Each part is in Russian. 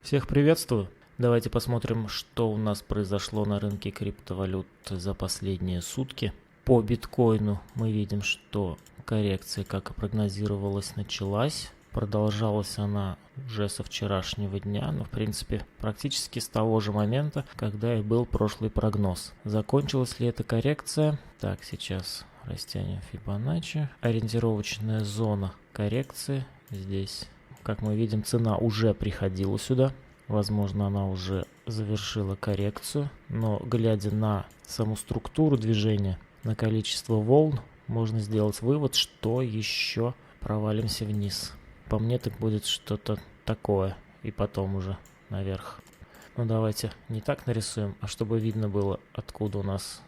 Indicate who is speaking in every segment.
Speaker 1: Всех приветствую! Давайте посмотрим, что у нас произошло на рынке криптовалют за последние сутки. По биткоину мы видим, что коррекция, как и прогнозировалось, началась. Продолжалась она уже со вчерашнего дня, но в принципе практически с того же момента, когда и был прошлый прогноз. Закончилась ли эта коррекция? Так, сейчас растянем Фибоначчи. Ориентировочная зона коррекции здесь. Как мы видим, цена уже приходила сюда. Возможно, она уже завершила коррекцию. Но глядя на саму структуру движения, на количество волн, можно сделать вывод, что еще провалимся вниз. По мне так будет что-то такое. И потом уже наверх. Ну давайте не так нарисуем, а чтобы видно было, откуда у нас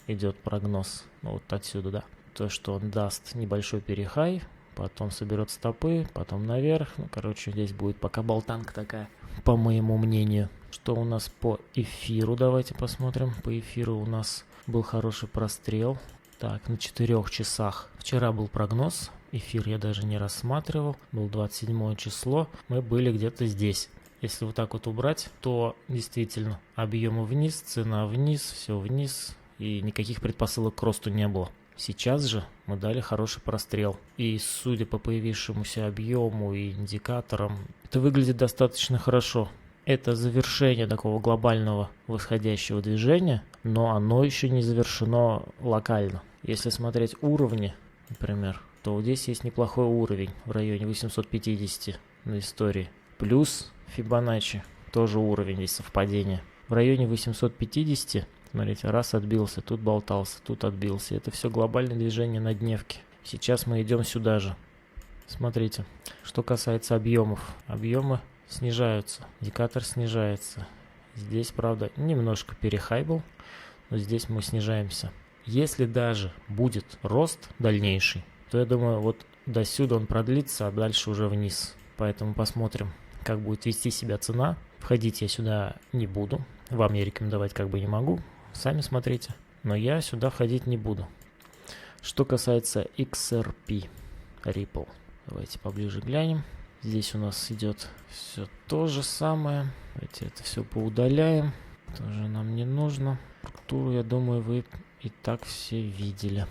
Speaker 1: идет прогноз. Ну вот отсюда, да. То, что он даст небольшой перехай. Потом соберет стопы, потом наверх. Ну, короче, здесь будет пока болтанка такая, по моему мнению. Что у нас по эфиру? Давайте посмотрим. По эфиру у нас был хороший прострел. Так, на 4 часах. Вчера был прогноз. Эфир я даже не рассматривал. Был 27 число. Мы были где-то здесь. Если вот так вот убрать, то действительно объемы вниз, цена вниз, все вниз. И никаких предпосылок к росту не было. Сейчас же мы дали хороший прострел. И судя по появившемуся объему и индикаторам, это выглядит достаточно хорошо. Это завершение такого глобального восходящего движения, но оно еще не завершено локально. Если смотреть уровни, например, то вот здесь есть неплохой уровень в районе 850 на истории. Плюс Фибоначчи, тоже уровень, здесь совпадение. В районе 850. Смотрите, раз отбился, тут болтался, тут отбился. Это все глобальное движение на дневке. Сейчас мы идем сюда же. Смотрите, что касается объемов. Объемы снижаются, индикатор снижается. Здесь, правда, немножко перехай был, но здесь мы снижаемся. Если даже будет рост дальнейший, то я думаю, вот до сюда он продлится, а дальше уже вниз. Поэтому посмотрим, как будет вести себя цена. Входить я сюда не буду. Вам я рекомендовать как бы не могу. Сами смотрите. Но я сюда входить не буду. Что касается XRP Ripple. Давайте поближе глянем. Здесь у нас идет все то же самое. Давайте это все поудаляем. Тоже нам не нужно. Структуру, я думаю, вы и так все видели.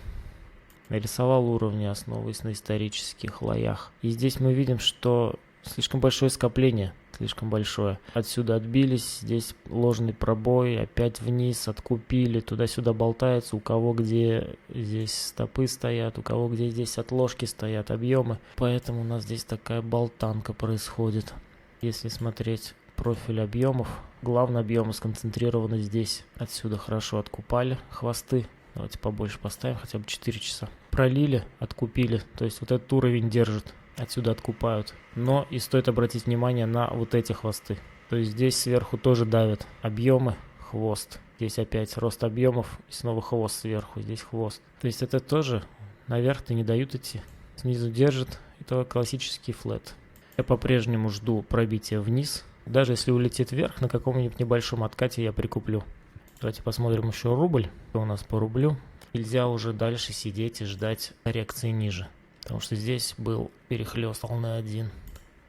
Speaker 1: Нарисовал уровни, основываясь на исторических лоях. И здесь мы видим, что слишком большое скопление. Слишком большое. Отсюда отбились, здесь ложный пробой, опять вниз, откупили, туда-сюда болтается, у кого где здесь стопы стоят, у кого где здесь отложки стоят, объемы. Поэтому у нас здесь такая болтанка происходит. Если смотреть профиль объемов, главные объемы сконцентрированы здесь. Отсюда хорошо откупали хвосты. Давайте побольше поставим, хотя бы 4 часа. Пролили, откупили, то есть вот этот уровень держит. Отсюда откупают. Но и стоит обратить внимание на вот эти хвосты. То есть здесь сверху тоже давят объемы, хвост. Здесь опять рост объемов и снова хвост сверху. Здесь хвост. То есть это тоже наверх-то не дают идти. Снизу держит. Это классический флэт. Я по-прежнему жду пробития вниз. Даже если улетит вверх, на каком-нибудь небольшом откате я прикуплю. Давайте посмотрим еще рубль. Что у нас по рублю? Нельзя уже дальше сидеть и ждать коррекции ниже. Потому что здесь был перехлёст волны 1.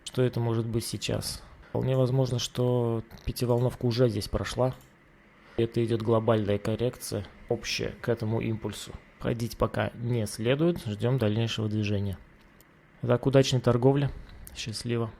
Speaker 1: Что это может быть сейчас? Вполне возможно, что пятиволновка уже здесь прошла. Это идет глобальная коррекция, общая к этому импульсу. Ходить пока не следует, ждем дальнейшего движения. Итак, удачной торговли. Счастливо.